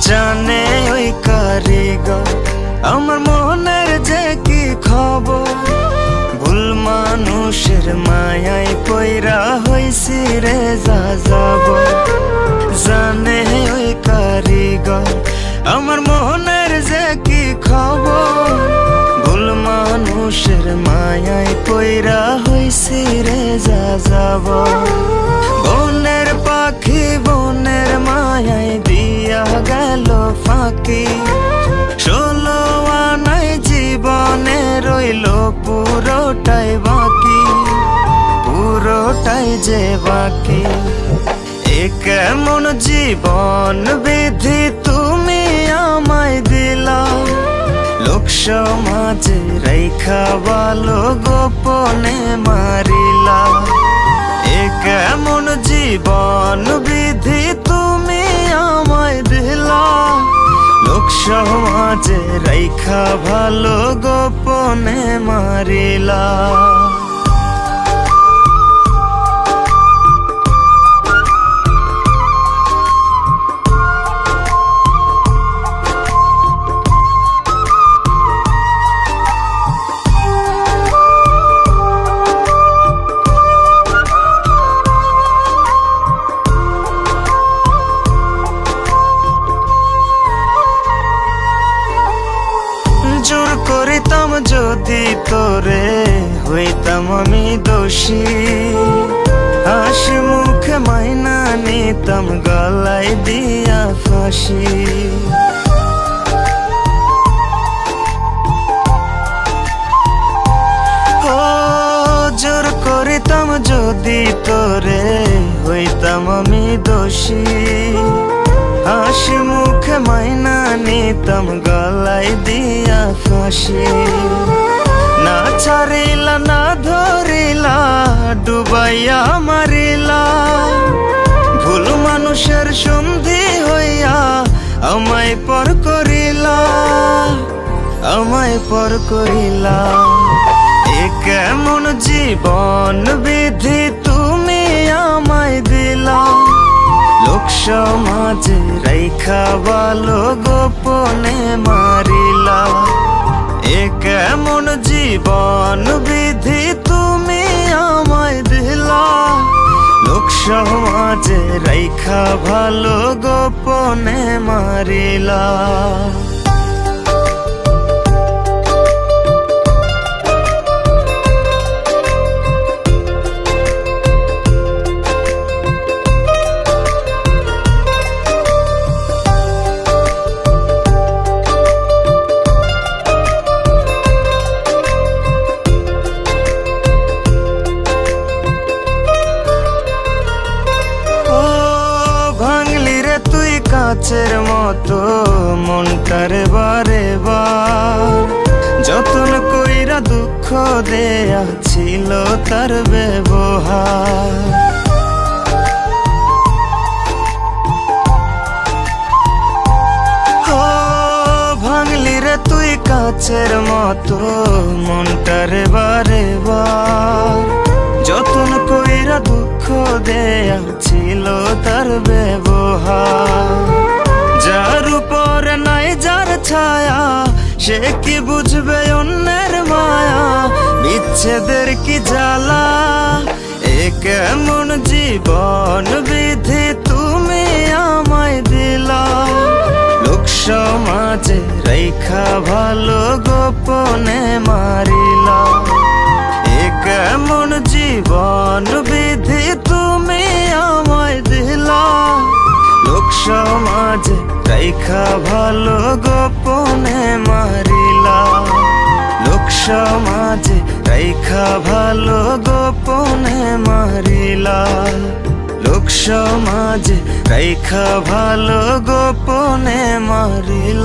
জানে ওই কারিগর আমার মনের যে কি খবর। ভুল মানুষের মায়ায় পয়রা হইছি রে যা যাব। জানে ওই কারিগর আমার মনের যে কি খবর। ভুল মানুষের মায়ায় পয়রা হইছি রে যা যাব। বনের পাখি বনের মায়ায় দিয়া গেল ফাঁকি। 16 আনায় জীবনে রইল পুরোটাই বাকি, পুরোটাই যে বাকি। এ কেমন জীবন বিধি তুমি আমায় দিলা। লোক সমাজে রেখা ভালো গোপনে মারিলা। এ কেমন জীবন বিধি তুমি আমায় দিলা। লোক সমাজে রেখা ভালো গোপনে মারিলা। জোর করিতাম যদি তোরে হইতাম আমি দোষী। হাসি মুখে মাইনা নিতাম গলায় দিয়া ফাঁসি। ও জোর করিতাম যদি তোরে হইতাম আমি দোষী। হাসি মুখে মাইনা নিতাম গলায় দিয়া ফাঁসি। না ছাড়িলা না ধরিলা ডুবাইয়া মারিলা। ভুল মানুষের সন্ধি হইয়া আমায় পর করিলা, আমায় পর করিলা। এ কেমন জীবন বিধি তুমি আমায় দিলা। লোক সমাজে রেখা ভালো গোপনে মারিলা। এ কেমন জীবন বিধি তুমি আমায় দিলা। লোক সমাজে রেখা ভালো গোপনে মারিলা। কাচের মতো মনটারে বারে বার যতন কইরা দুঃখ দেয়া ছিল তার ব্যবহার। ও ভাঙলি রে তুই কাচের মতো মনটারে বারে বার যতন কইরা দুঃখ দেয়া ছিল তার ব্যবহার। যার উপরে নাই যার ছায়া সে কি বুঝবে অন্যের মায়া। বিচ্ছেদের কি জ্বালা এ কেমন জীবন বিধি তুমি আমায় দিলা। লোক সমাজে রেখা ভালো গোপনে মারিলা। এ কেমন জীবন বিধি তুমি আমায় দিলা। লোক সমাজে রেখা ভালো গোপনে মারিলা। লোক সমাজে রেখা ভালো গোপনে মারিলা। লোক সমাজে রেখা ভালো গোপনে মারিলা।